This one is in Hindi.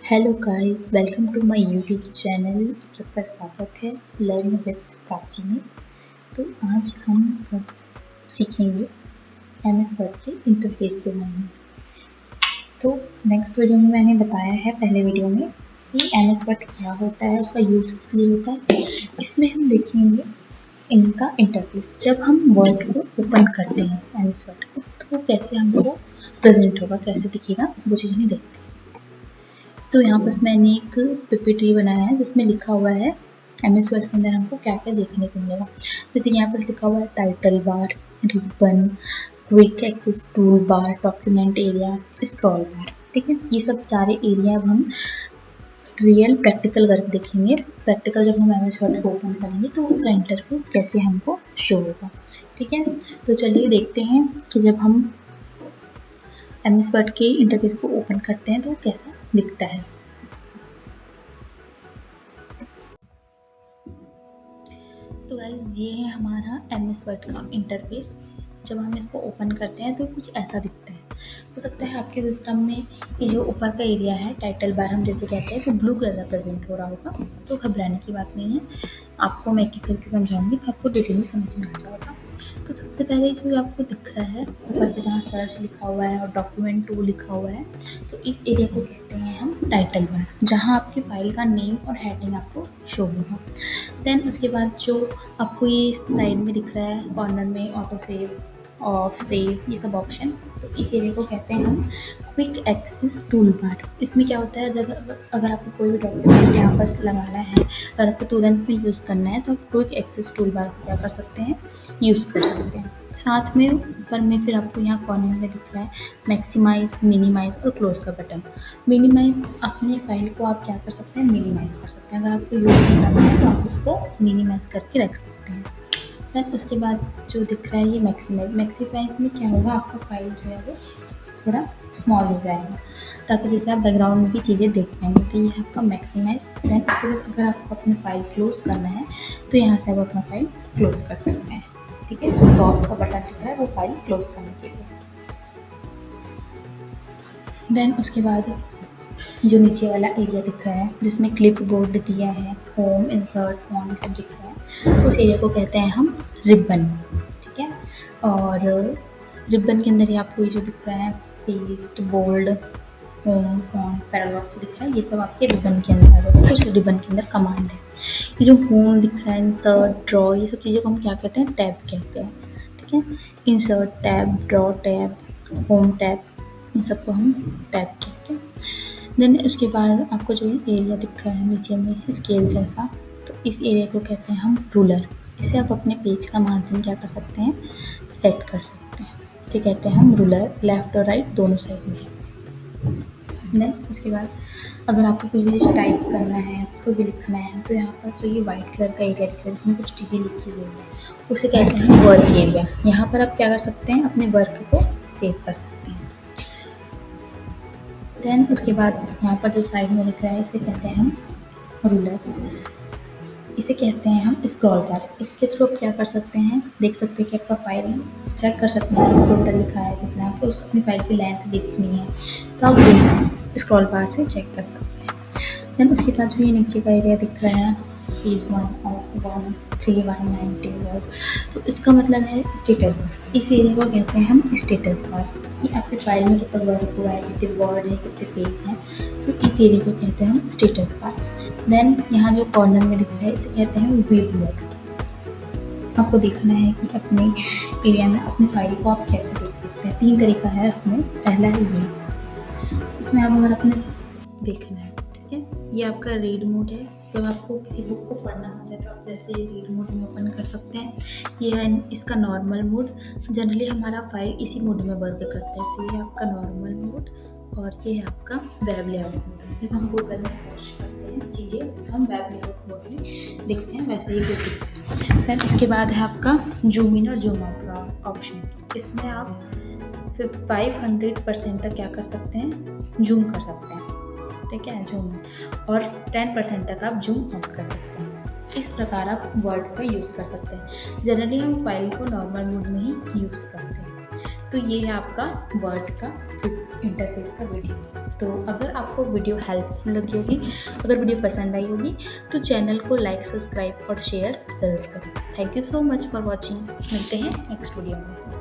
Hello guys, welcome to my YouTube channel. सबका स्वागत है लर्न विद प्राची में। तो आज हम सब सीखेंगे एमएस वर्ड के इंटरफेस के बारे में। तो नेक्स्ट वीडियो में मैंने बताया है पहले वीडियो में कि एमएस वर्ड क्या होता है, उसका यूज किस लिए होता है। इसमें हम देखेंगे इनका इंटरफेस। जब हम वर्ड को ओपन करते हैं एमएस वर्ड को, तो वो कैसे हमको प्रेजेंट होगा, कैसे दिखेगा, वो चीज़ हम देखते हैं। तो यहाँ पर मैंने एक पीपीटी बनाया है जिसमें लिखा हुआ है एमएस वर्ड के अंदर हमको क्या क्या देखने को मिलेगा। जैसे यहाँ पर लिखा हुआ है title bar, ribbon, quick access tool bar, document area, scroll bar. ठीक है, ये सब सारे एरिया अब हम रियल प्रैक्टिकल करके देखेंगे। प्रैक्टिकल जब हम एमएस वर्ड को ओपन करेंगे तो उसका इंटरफेस कैसे हमको शो होगा। ठीक है, तो चलिए देखते हैं कि जब हम एमएस वर्ड के इंटरफेस को ओपन करते हैं तो कैसा दिखता है। तो गाइस, ये है हमारा एमएस वर्ड का इंटरफेस। जब हम इसको ओपन करते हैं तो कुछ ऐसा दिखता है। हो सकता है आपके सिस्टम में ये जो ऊपर का एरिया है टाइटल बार हम जैसे कहते हैं तो ब्लू कलर का प्रेजेंट हो रहा होगा, तो घबराने की बात नहीं है। आपको मैं एक एक करके समझाऊंगी तो आपको डिटेल में समझ में आ जाएगा। तो सबसे पहले जो आपको दिख रहा है ऊपर पे जहाँ सर्च लिखा हुआ है और डॉक्यूमेंट 2 लिखा हुआ है, तो इस एरिया को कहते हैं हम टाइटल बार, जहाँ आपकी फाइल का नेम और हेडिंग आपको शो होगा। देन उसके बाद जो आपको ये साइड में दिख रहा है कॉर्नर में ऑटो सेव, ऑफ सेव, ये सब ऑप्शन, तो इस एरिया को कहते हैं हम क्विक एक्सेस टूल बार। इसमें क्या होता है, अगर आपको कोई भी डॉक्यूमेंट यहाँ पर लगाना है, अगर आपको तुरंत में यूज़ करना है तो आप क्विक एक्सेस टूल बार को क्या कर सकते हैं, यूज़ कर सकते हैं। साथ में ऊपर में फिर आपको यहाँ कॉर्नर में दिख रहा है मैक्सिमाइज, मिनिमाइज और क्लोज का बटन। मिनिमाइज, अपनी फाइल को आप क्या कर सकते हैं, मिनिमाइज कर सकते हैं। अगर आपको यूज़ नहीं करना है तो आप उसको मिनिमाइज करके रख सकते हैं। देन उसके बाद जो दिख रहा है ये मैक्सिमाइज। मैक्सिमाइज में क्या होगा, आपका फाइल जो है वो थोड़ा स्मॉल हो जाएगा, ताकि जैसे आप बैकग्राउंड में भी चीज़ें देख पाएंगे। तो ये है आपका मैक्सिमाइज। देन उसके बाद अगर आपको अपनी फाइल क्लोज करना है तो यहाँ से आप अपना फाइल क्लोज कर सकते हैं। ठीक है, जो क्रॉस का बटन दिख रहा है वो फाइल क्लोज करने के लिए। देन उसके बाद जो नीचे वाला एरिया दिख रहा है जिसमें क्लिप बोर्ड दिया है, होम, इंसर्ट, फॉन्ट, ये सब दिख रहा है, उस एरिया को कहते हैं हम रिबन। ठीक है, और रिबन के अंदर ही आपको ये जो दिख रहा है paste, bold, home, font, paragraph दिख रहा है, ये सब आपके रिबन के अंदर आ जाएगा। तो रिबन के अंदर कमांड है। ये जो होम दिख रहा है, इंसर्ट, ड्रॉ, ये सब चीज़ों को हम क्या कहते हैं, टैब कहते हैं। ठीक है, insert tab, draw tab, home tab, इन सबको हम टैब कहते हैं। देन उसके बाद आपको जो एरिया दिख रहा है नीचे में स्केल जैसा, तो इस एरिया को कहते हैं हम रूलर। इसे आप अपने पेज का मार्जिन क्या कर सकते हैं, सेट कर सकते हैं। इसे कहते हैं हम रूलर, लेफ़्ट और राइट दोनों साइड में। देन उसके बाद अगर आपको कोई भी चीज़ टाइप करना है, कोई भी लिखना है, तो यहाँ पर जो ये वाइट कलर का एरिया दिख रहा है जिसमें कुछ चीज़ें लिखी हुई है, उसे कहते हैं वर्क एरिया। यहाँ पर आप क्या कर सकते हैं, अपने वर्क को सेव कर सकते हैं। देन उसके बाद यहाँ पर जो साइड में लिख रहा है इसे कहते हैं हम रूलर। इसे कहते हैं हम स्क्रॉल बार। इसके थ्रू आप क्या कर सकते हैं, देख सकते हैं कि आपका फाइल चेक कर सकते हैं कि टोटल लिखा है कितना, आपको अपनी फाइल की लेंथ देखनी है तो आप स्क्रॉल बार से चेक कर सकते हैं। देन उसके बाद जो ये नीचे का एरिया दिख रहा है पेज 1 ऑफ 13191, तो इसका मतलब है स्टेटस बार। इस एरिया को कहते हैं हम स्टेटस बार, कि आपके फाइल में कितना वर्क हुआ है, कितने वर्ड है, कितने पेज हैं, तो इस एरिया को कहते हैं हम स्टेटस बार। देन यहाँ जो कॉर्नर में दिख रहा है इसे कहते हैं वेब मोड। आपको देखना है कि अपने एरिया में अपनी फाइल को आप कैसे देख सकते हैं। 3 तरीका है इसमें। पहला है ये, इसमें आप अगर अपने देखना है, ठीक है, ये आपका रीड मोड है। जब आपको किसी बुक को पढ़ना होता है तो आप जैसे रीड मोड में ओपन कर सकते हैं। ये है इसका नॉर्मल मोड। जनरली हमारा फाइल इसी मोड में वर्क करता है, तो ये आपका नॉर्मल मोड और ये है आपका वेब लेआउट मोड। जब हम गूगल में सर्च करते हैं चीज़ें तो हम वेब लेआउट मोड में देखते हैं, वैसे ही कुछ दिखता है। फिर उसके बाद है आपका जूम इन और जूम आउट ऑप्शन। इसमें आप 500% तक क्या कर सकते हैं, जूम कर सकते हैं। ठीक है, जूम, और 10% तक आप जूम आउट कर सकते हैं। इस प्रकार आप वर्ड का यूज़ कर सकते हैं। जनरली हम फाइल को नॉर्मल मोड में ही यूज़ करते हैं। तो ये है आपका वर्ड का इंटरफेस का वीडियो। तो अगर आपको वीडियो हेल्पफुल लगी होगी, अगर वीडियो पसंद आई होगी, तो चैनल को लाइक, सब्सक्राइब और शेयर ज़रूर करें। Thank you so much for watching. मिलते हैं नेक्स्ट वीडियो में।